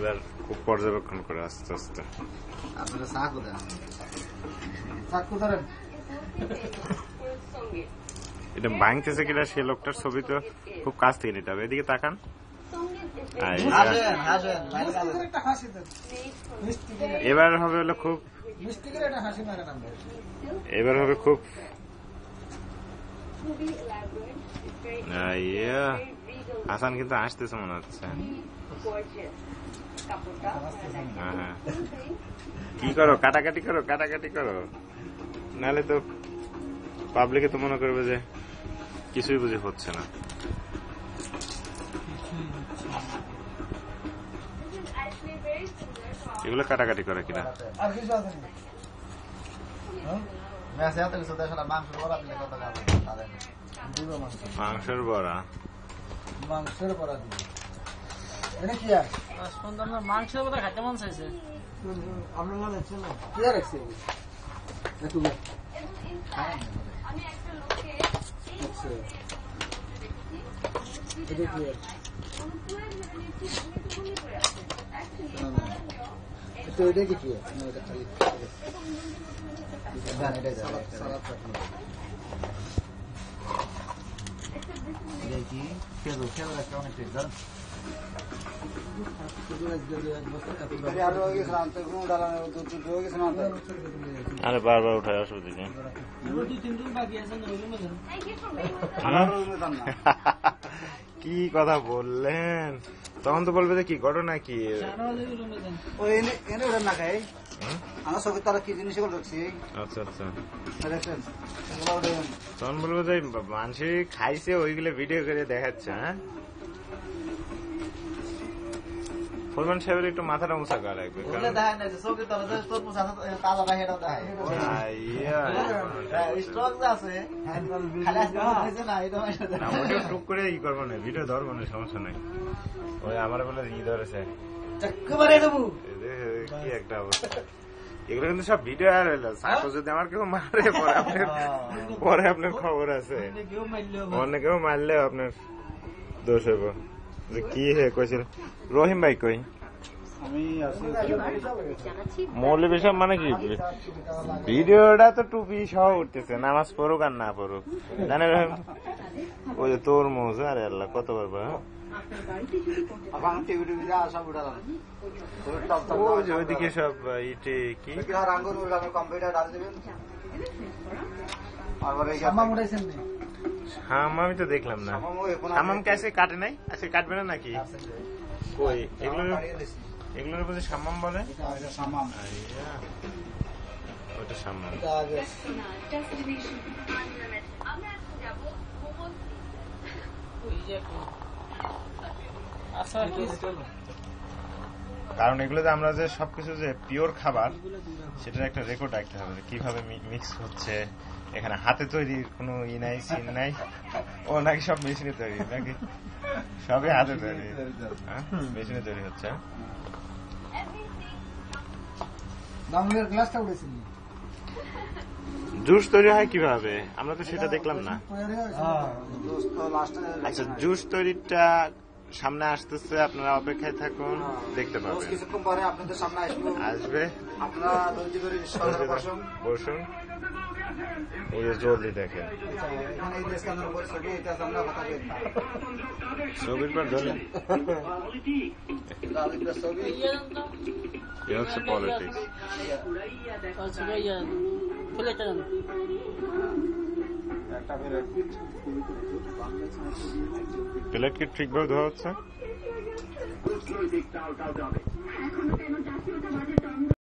এবার খুব পর্যবেক্ষণ করে আস্তে আস্তে। এটা ভাঙতেছে কিনা সে লোকটার ছবি তো খুব কাছ থেকে নিতে হবে। এদিকে তাকান। এবার হবে হলো খুব, এবার হবে খুব হাসান কিন্তু আসতেছে মনে হচ্ছে। হ্যাঁ, কি করো, কাটাকাটি করো, কাটাকাটি করো, নাহলে তো পাবলিকে তো মনে করবে যে কিছুই বুঝে হচ্ছে না। এগুলো কাটাকাটি করে কিনা। মাংসের বড়া, মাংসের বড়া মাংসের বড়া খাইতে মন চাইছে। কি রাখছি এটা কি আরে বারবার উঠায় অসুবিধা নেই। কি কথা বললেন, তখন তো বলবে যে কি ঘটনা কি। আমার ছবি তারা কি জিনিস রাখছি। আচ্ছা আচ্ছা, তখন বলবো যে মানুষ খাইছে ওইগুলো ভিডিও করে দেখাচ্ছে। হ্যাঁ, ফরমান সাহেবের একটু মাথাটা মুছা করা লাগবে। টুক করে ই করবো না, ভিডিও ধরবো না, সমস্যা নাই। ওই আমার বলে ই ধরেছে কি একটা অবস্থা। এগুলো কিন্তু সব ভিডিও আর হইলো, যদি আমার কেউ মারে পরে আপনার খবর আছে, অন্য কেউ মারলেও আপনার দোষ হইব। কি হে কইছিল রহিম ভাই কই মৌলবী সাহেব, মানে কি ভিডিওটা তো টুপি সহ উঠতেছে, নামাজ পড়ুক আর না পড়ুক জানে রহিম। ওই যে তোর মৌজা, আরে আল্লাহ কত পারবা। ওইদিকে সব ইটে কি হামামি তো দেখলাম না। হামাম কে আজকে কাটে নাই, আজকে কাটবে না নাকি? কই এগুলোর মধ্যে সামাম বলে, ওটা সামাম। কারণ এগুলো যে আমরা যে সবকিছু যে পিওর খাবার, সেটার একটা রেকর্ড রাখতে হবে, কিভাবে মিক্স হচ্ছে। এখানে হাতে তৈরি কোনো ই নাই, সিন নাই। ও নাকি সব মেশিনে তৈরি, নাকি সবই হাতে তৈরি? মেশিনে তৈরি হচ্ছে। জুস তৈরি হয় কিভাবে, আমরা তো সেটা দেখলাম না। আচ্ছা, জুস তৈরিটা সামনে আসতেছে, আপনারা অপেক্ষায় থাকুন, দেখতে পাবেন কিছুক্ষণ পরে আপনাদের সামনে আসবে। আপনারা বসুন, এই যে জলদি দেখেন ছবির পর ধরে হচ্ছে পলিটিক্স। প্লেট কি ঠিকভাবে ধোয়া হচ্ছে?